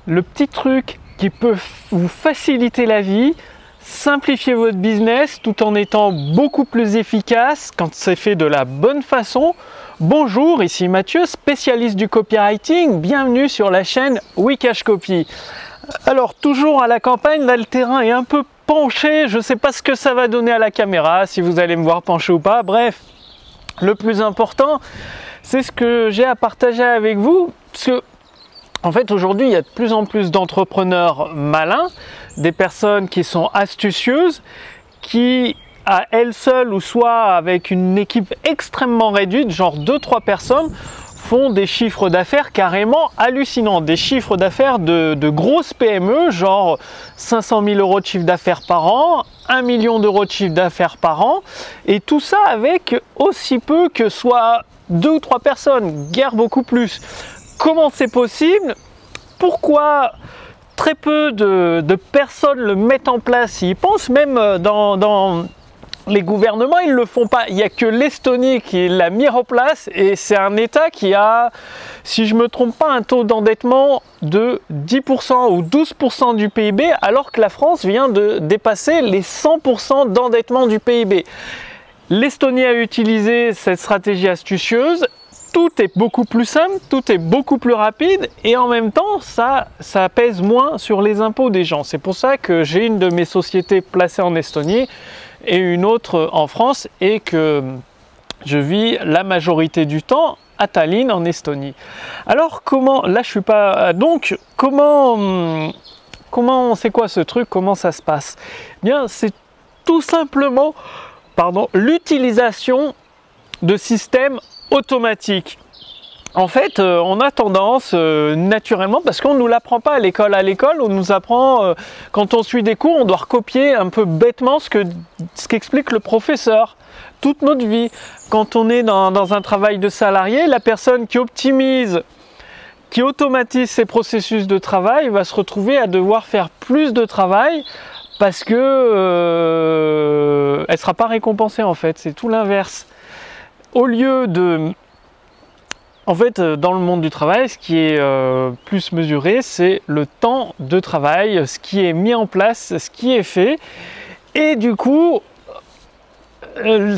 le petit truc qui peut vous faciliter la vie, simplifier votre business tout en étant beaucoup plus efficace quand c'est fait de la bonne façon. Bonjour, ici Mathieu, spécialiste du copywriting. Bienvenue sur la chaîne Wikash Copy. Alors, toujours à la campagne, là le terrain est un peu penché. Je ne sais pas ce que ça va donner à la caméra, si vous allez me voir pencher ou pas. Bref, le plus important, c'est ce que j'ai à partager avec vous. Parce que, en fait, aujourd'hui, il y a de plus en plus d'entrepreneurs malins, des personnes qui sont astucieuses, qui, à elles seules ou soit avec une équipe extrêmement réduite, genre 2-3 personnes, font des chiffres d'affaires carrément hallucinants. Des chiffres d'affaires de grosses PME, genre 500 000 € de chiffre d'affaires par an, 1 million d'euros de chiffre d'affaires par an, et tout ça avec aussi peu que soit 2 ou 3 personnes, guère beaucoup plus. Comment c'est possible? Pourquoi très peu de personnes le mettent en place? Ils pensent même dans les gouvernements, ils ne le font pas. Il n'y a que l'Estonie qui l'a mis en place et c'est un État qui a, si je ne me trompe pas, un taux d'endettement de 10% ou 12% du PIB, alors que la France vient de dépasser les 100% d'endettement du PIB. L'Estonie a utilisé cette stratégie astucieuse. Tout est beaucoup plus simple, tout est beaucoup plus rapide et en même temps, ça pèse moins sur les impôts des gens. C'est pour ça que j'ai une de mes sociétés placée en Estonie et une autre en France et que je vis la majorité du temps à Tallinn en Estonie. Alors comment, là je suis pas, donc comment c'est quoi ce truc, comment ça se passe? Bien, c'est tout simplement, l'utilisation de systèmes automatique. En fait, on a tendance naturellement, parce qu'on ne nous l'apprend pas à l'école. À l'école, on nous apprend, quand on suit des cours, on doit recopier un peu bêtement ce qu'explique le professeur. Toute notre vie, quand on est dans un travail de salarié, la personne qui optimise, qui automatise ses processus de travail va se retrouver à devoir faire plus de travail parce que elle ne sera pas récompensée en fait. C'est tout l'inverse. Au lieu de... En fait, dans le monde du travail, ce qui est plus mesuré, c'est le temps de travail, ce qui est mis en place, ce qui est fait. Et du coup,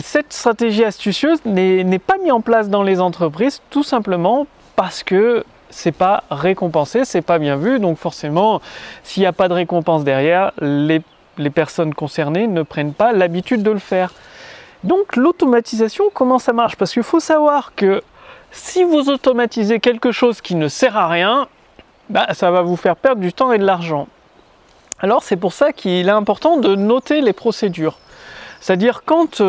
cette stratégie astucieuse n'est pas mise en place dans les entreprises, tout simplement parce que c'est pas récompensé, c'est pas bien vu. Donc forcément, s'il n'y a pas de récompense derrière, les personnes concernées ne prennent pas l'habitude de le faire. Donc l'automatisation, comment ça marche? Parce qu'il faut savoir que si vous automatisez quelque chose qui ne sert à rien, ça va vous faire perdre du temps et de l'argent. Alors c'est pour ça qu'il est important de noter les procédures. C'est-à-dire quand,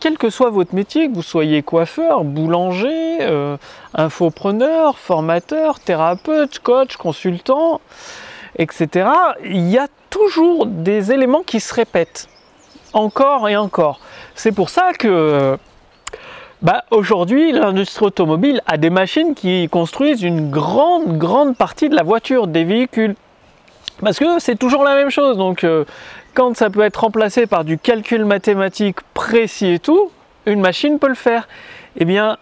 quel que soit votre métier, que vous soyez coiffeur, boulanger, infopreneur, formateur, thérapeute, coach, consultant, etc., il y a toujours des éléments qui se répètent. Encore et encore. C'est pour ça que aujourd'hui, l'industrie automobile a des machines qui construisent une grande partie de la voiture, des véhicules. Parce que c'est toujours la même chose. Donc, quand ça peut être remplacé par du calcul mathématique précis et tout, une machine peut le faire. Eh bien,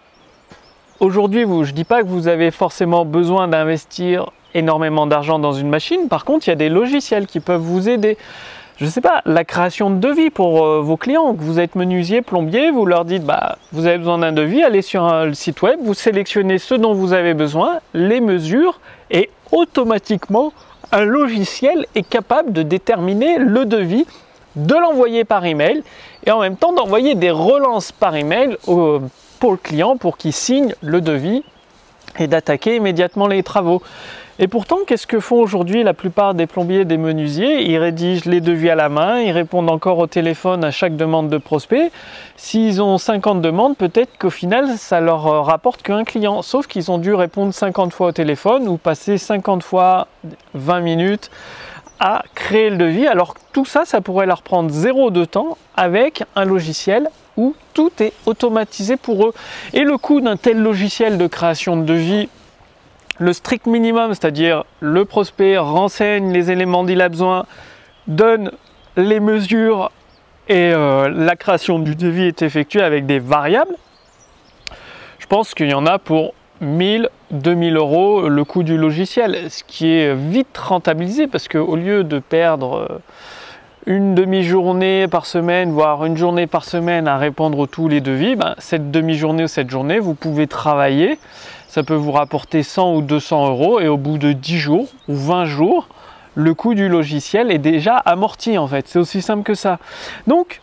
aujourd'hui, je ne dis pas que vous avez forcément besoin d'investir énormément d'argent dans une machine. Par contre, il y a des logiciels qui peuvent vous aider. Je ne sais pas, la création de devis pour vos clients. Vous êtes menuisier, plombier, vous leur dites vous avez besoin d'un devis, allez sur le site web, vous sélectionnez ce dont vous avez besoin, les mesures et automatiquement un logiciel est capable de déterminer le devis, de l'envoyer par email et en même temps d'envoyer des relances par email pour le client pour qu'il signe le devis et d'attaquer immédiatement les travaux. Et pourtant, qu'est-ce que font aujourd'hui la plupart des plombiers et des menuisiers? Ils rédigent les devis à la main, ils répondent encore au téléphone à chaque demande de prospect. S'ils ont 50 demandes, peut-être qu'au final, ça leur rapporte qu'un client. Sauf qu'ils ont dû répondre 50 fois au téléphone ou passer 50 fois 20 minutes à créer le devis. Alors tout ça, ça pourrait leur prendre 0 de temps avec un logiciel où tout est automatisé pour eux. Et le coût d'un tel logiciel de création de devis, le strict minimum, c'est-à-dire le prospect renseigne les éléments dont il a besoin, donne les mesures et la création du devis est effectuée avec des variables. Je pense qu'il y en a pour 1000, 2000 euros le coût du logiciel, ce qui est vite rentabilisé parce qu'au lieu de perdre une demi-journée par semaine, voire une journée par semaine à répondre à tous les devis, cette demi-journée ou cette journée, vous pouvez travailler, ça peut vous rapporter 100 ou 200 euros et au bout de 10 jours ou 20 jours, le coût du logiciel est déjà amorti en fait, c'est aussi simple que ça. Donc,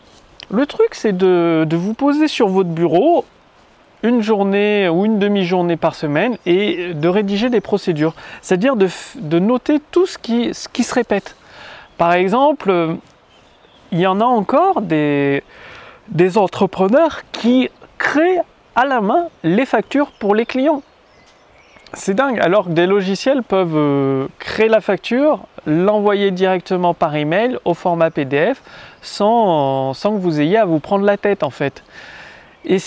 le truc c'est de vous poser sur votre bureau une journée ou une demi-journée par semaine et de rédiger des procédures. C'est-à-dire de noter tout ce qui se répète. Par exemple, il y en a encore des entrepreneurs qui créent à la main les factures pour les clients. C'est dingue, alors que des logiciels peuvent créer la facture, l'envoyer directement par email au format PDF sans que vous ayez à vous prendre la tête en fait. Et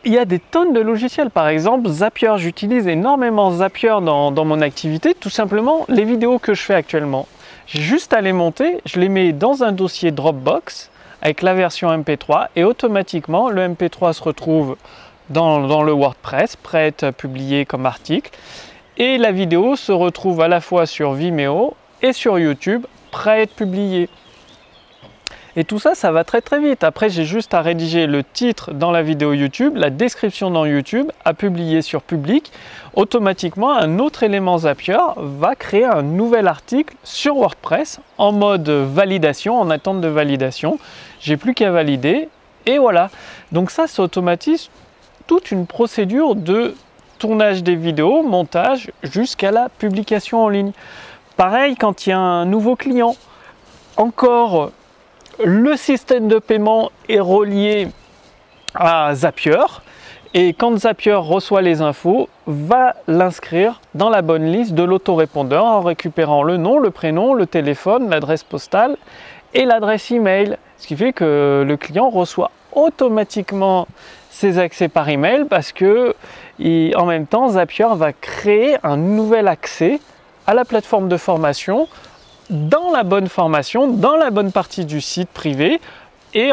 il y a des tonnes de logiciels, par exemple Zapier, j'utilise énormément Zapier dans mon activité, tout simplement les vidéos que je fais actuellement. J'ai juste à les monter, je les mets dans un dossier Dropbox avec la version MP3 et automatiquement le MP3 se retrouve dans le WordPress, prêt à être publié comme article, et la vidéo se retrouve à la fois sur Vimeo et sur YouTube, prêt à être publié. Et tout ça, ça va très très vite. Après, j'ai juste à rédiger le titre dans la vidéo YouTube, la description dans YouTube, à publier sur Public. Automatiquement, un autre élément Zapier va créer un nouvel article sur WordPress en mode validation, en attente de validation. J'ai plus qu'à valider et voilà. Donc ça automatise toute une procédure de tournage des vidéos, montage, jusqu'à la publication en ligne. Pareil quand il y a un nouveau client. Encore, le système de paiement est relié à Zapier et quand Zapier reçoit les infos, va l'inscrire dans la bonne liste de l'autorépondeur en récupérant le nom, le prénom, le téléphone, l'adresse postale et l'adresse email. Ce qui fait que le client reçoit automatiquement ses accès par email parce que en même temps Zapier va créer un nouvel accès à la plateforme de formation dans la bonne formation, dans la bonne partie du site privé et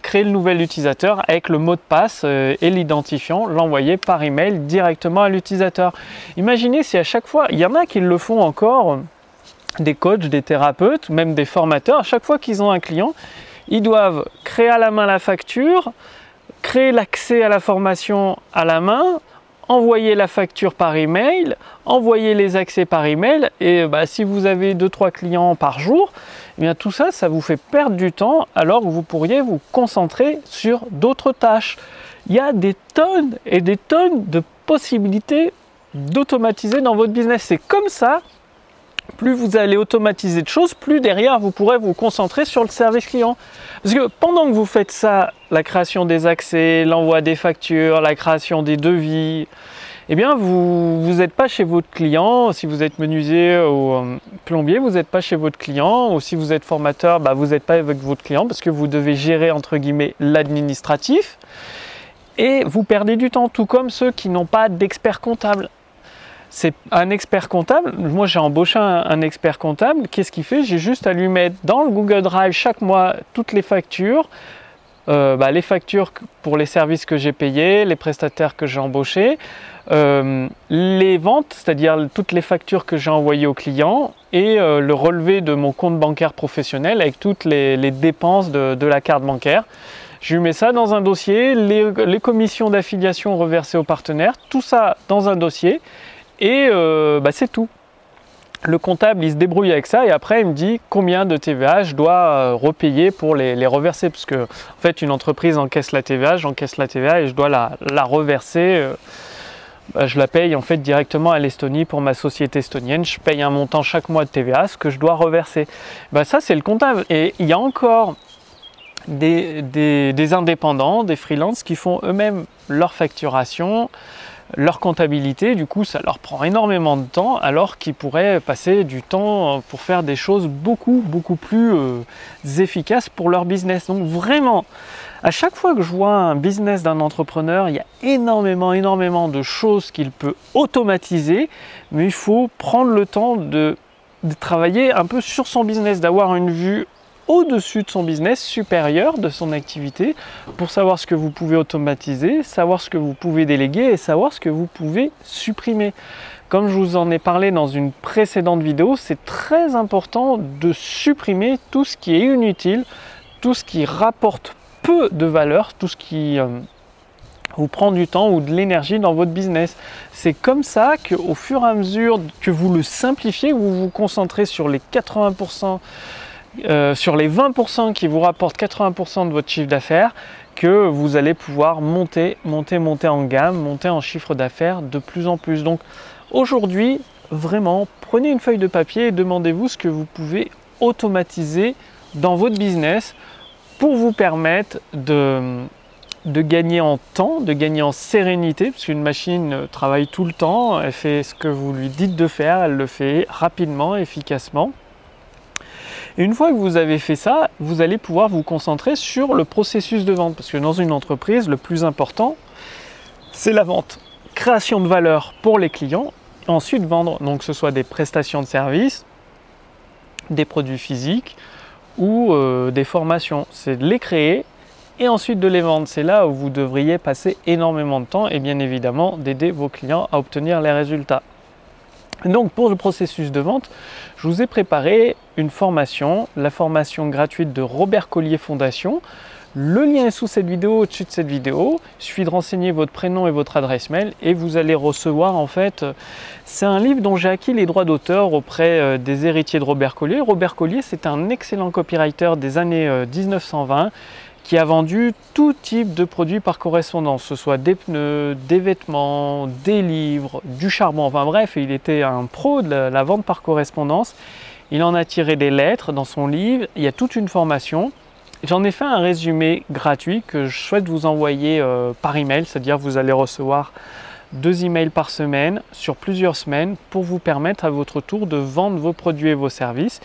créer le nouvel utilisateur avec le mot de passe et l'identifiant, l'envoyer par email directement à l'utilisateur. Imaginez si à chaque fois, il y en a qui le font encore, des coachs, des thérapeutes, même des formateurs, à chaque fois qu'ils ont un client, ils doivent créer à la main la facture, créer l'accès à la formation à la main, envoyer la facture par email, envoyer les accès par email et si vous avez 2-3 clients par jour, eh bien tout ça, ça vous fait perdre du temps alors que vous pourriez vous concentrer sur d'autres tâches. Il y a des tonnes et des tonnes de possibilités d'automatiser dans votre business. C'est comme ça, plus vous allez automatiser de choses, plus derrière vous pourrez vous concentrer sur le service client. Parce que pendant que vous faites ça, la création des accès, l'envoi des factures, la création des devis, eh bien vous n'êtes pas chez votre client. Si vous êtes menuisier ou plombier, vous n'êtes pas chez votre client. Ou si vous êtes formateur, vous n'êtes pas avec votre client parce que vous devez gérer entre guillemets l'administratif. Et vous perdez du temps, tout comme ceux qui n'ont pas d'expert comptable. C'est un expert comptable, moi j'ai embauché un expert comptable, qu'est-ce qu'il fait? J'ai juste à lui mettre dans le Google Drive chaque mois toutes les factures pour les services que j'ai payés, les prestataires que j'ai embauchés, les ventes, c'est-à-dire toutes les factures que j'ai envoyées aux clients et le relevé de mon compte bancaire professionnel avec toutes les dépenses de la carte bancaire. Je lui mets ça dans un dossier, les commissions d'affiliation reversées aux partenaires, tout ça dans un dossier. Et c'est tout. Le comptable, il se débrouille avec ça et après, il me dit combien de TVA je dois repayer pour les reverser. Parce que, en fait, une entreprise encaisse la TVA, j'encaisse la TVA et je dois la reverser. Je la paye en fait directement à l'Estonie pour ma société estonienne. Je paye un montant chaque mois de TVA, ce que je dois reverser. Ça, c'est le comptable. Et il y a encore des indépendants, des freelances qui font eux-mêmes leur facturation, leur comptabilité, du coup ça leur prend énormément de temps alors qu'ils pourraient passer du temps pour faire des choses beaucoup plus efficaces pour leur business. Donc vraiment, à chaque fois que je vois un business d'un entrepreneur, il y a énormément de choses qu'il peut automatiser, mais il faut prendre le temps de travailler un peu sur son business, d'avoir une vue au-dessus de son business, supérieur de son activité, pour savoir ce que vous pouvez automatiser, savoir ce que vous pouvez déléguer et savoir ce que vous pouvez supprimer. Comme je vous en ai parlé dans une précédente vidéo, c'est très important de supprimer tout ce qui est inutile, tout ce qui rapporte peu de valeur, tout ce qui vous prend du temps ou de l'énergie dans votre business. C'est comme ça qu'au fur et à mesure que vous le simplifiez, vous vous concentrez sur les 80%, sur les 20% qui vous rapportent 80% de votre chiffre d'affaires, que vous allez pouvoir monter en gamme, monter en chiffre d'affaires de plus en plus. Donc aujourd'hui, vraiment, prenez une feuille de papier et demandez-vous ce que vous pouvez automatiser dans votre business pour vous permettre de gagner en temps, de gagner en sérénité, parce qu'une machine travaille tout le temps, elle fait ce que vous lui dites de faire, elle le fait rapidement, efficacement. Et une fois que vous avez fait ça, vous allez pouvoir vous concentrer sur le processus de vente, parce que dans une entreprise, le plus important, c'est la vente. Création de valeur pour les clients, et ensuite vendre, donc que ce soit des prestations de services, des produits physiques ou des formations. C'est de les créer et ensuite de les vendre. C'est là où vous devriez passer énormément de temps et bien évidemment d'aider vos clients à obtenir les résultats. Donc pour le processus de vente, je vous ai préparé une formation, la formation gratuite de Robert Collier Fondation. Le lien est sous cette vidéo, au-dessus de cette vidéo. Il suffit de renseigner votre prénom et votre adresse mail et vous allez recevoir en fait, c'est un livre dont j'ai acquis les droits d'auteur auprès des héritiers de Robert Collier. Robert Collier, c'est un excellent copywriter des années 1920 qui a vendu tout type de produits par correspondance, que ce soit des pneus, des vêtements, des livres, du charbon, enfin bref, il était un pro de la vente par correspondance. Il en a tiré des lettres dans son livre, il y a toute une formation. J'en ai fait un résumé gratuit que je souhaite vous envoyer par email, c'est-à-dire vous allez recevoir 2 emails par semaine sur plusieurs semaines pour vous permettre à votre tour de vendre vos produits et vos services.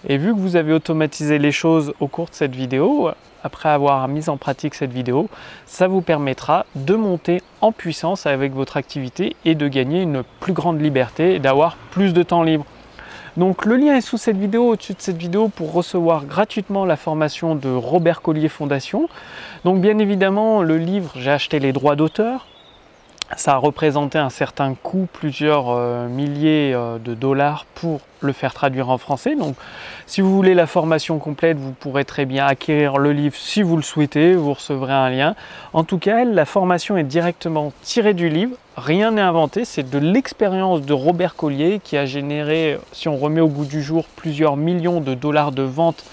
Et vu que vous avez automatisé les choses au cours de cette vidéo, après avoir mis en pratique cette vidéo, ça vous permettra de monter en puissance avec votre activité et de gagner une plus grande liberté et d'avoir plus de temps libre. Donc le lien est sous cette vidéo, au-dessus de cette vidéo pour recevoir gratuitement la formation de Robert Collier Fondation. Donc bien évidemment, le livre, j'ai acheté les droits d'auteur. Ça a représenté un certain coût, plusieurs milliers de dollars pour le faire traduire en français. Donc si vous voulez la formation complète, vous pourrez très bien acquérir le livre si vous le souhaitez, vous recevrez un lien. En tout cas, la formation est directement tirée du livre, rien n'est inventé, c'est de l'expérience de Robert Collier qui a généré, si on remet au goût du jour, plusieurs millions de dollars de ventes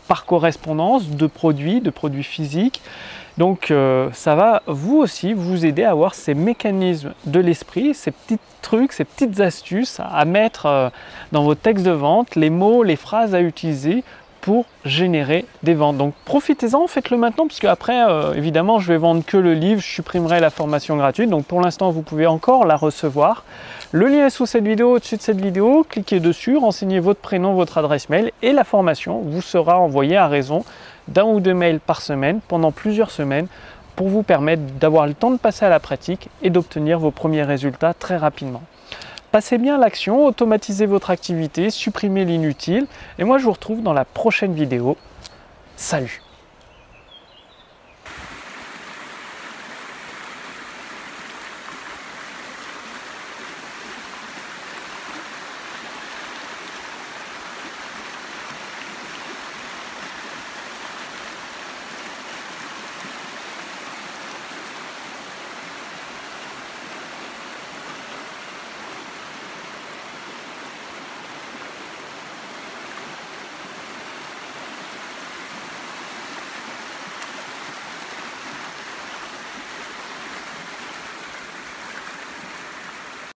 par correspondance de produits physiques. Donc ça va vous aussi vous aider à avoir ces mécanismes de l'esprit, ces petits trucs, ces petites astuces à mettre dans vos textes de vente, les mots, les phrases à utiliser pour générer des ventes. Donc profitez-en, faites-le maintenant parce qu'après évidemment je vais vendre que le livre, je supprimerai la formation gratuite. Donc pour l'instant vous pouvez encore la recevoir. Le lien est sous cette vidéo, au-dessus de cette vidéo, cliquez dessus, renseignez votre prénom, votre adresse mail et la formation vous sera envoyée à raison d'1 ou 2 mails par semaine pendant plusieurs semaines pour vous permettre d'avoir le temps de passer à la pratique et d'obtenir vos premiers résultats très rapidement. Passez bien à l'action, automatisez votre activité, supprimez l'inutile et moi je vous retrouve dans la prochaine vidéo. Salut!